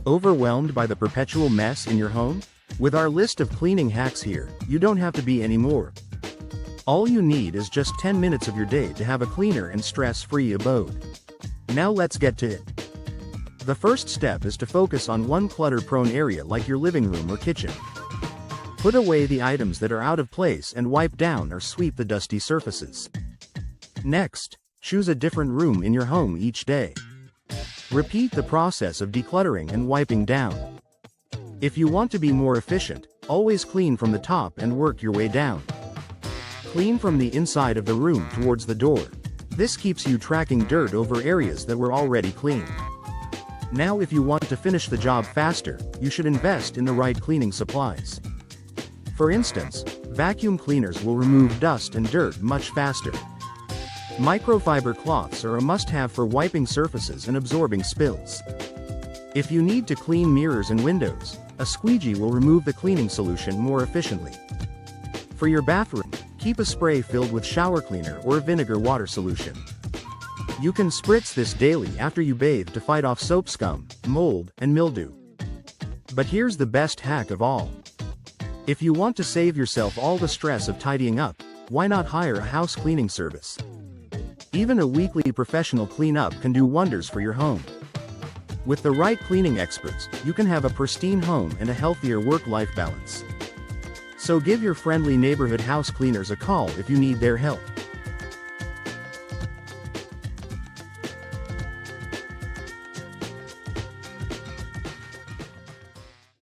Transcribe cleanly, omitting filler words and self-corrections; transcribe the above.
Overwhelmed by the perpetual mess in your home? With our list of cleaning hacks here, you don't have to be anymore. All you need is just 10 minutes of your day to have a cleaner and stress-free abode. Now let's get to it. The first step is to focus on one clutter-prone area like your living room or kitchen. Put away the items that are out of place and wipe down or sweep the dusty surfaces. Next, choose a different room in your home each day. Repeat the process of decluttering and wiping down. If you want to be more efficient, always clean from the top and work your way down. Clean from the inside of the room towards the door. This keeps you tracking dirt over areas that were already cleaned. Now if you want to finish the job faster, you should invest in the right cleaning supplies. For instance, vacuum cleaners will remove dust and dirt much faster. Microfiber cloths are a must-have for wiping surfaces and absorbing spills. If you need to clean mirrors and windows, a squeegee will remove the cleaning solution more efficiently. For your bathroom, keep a spray filled with shower cleaner or vinegar water solution. You can spritz this daily after you bathe to fight off soap scum, mold, and mildew. But here's the best hack of all. If you want to save yourself all the stress of tidying up, why not hire a house cleaning service? Even a weekly professional cleanup can do wonders for your home. With the right cleaning experts, you can have a pristine home and a healthier work-life balance. So give your friendly neighborhood house cleaners a call if you need their help.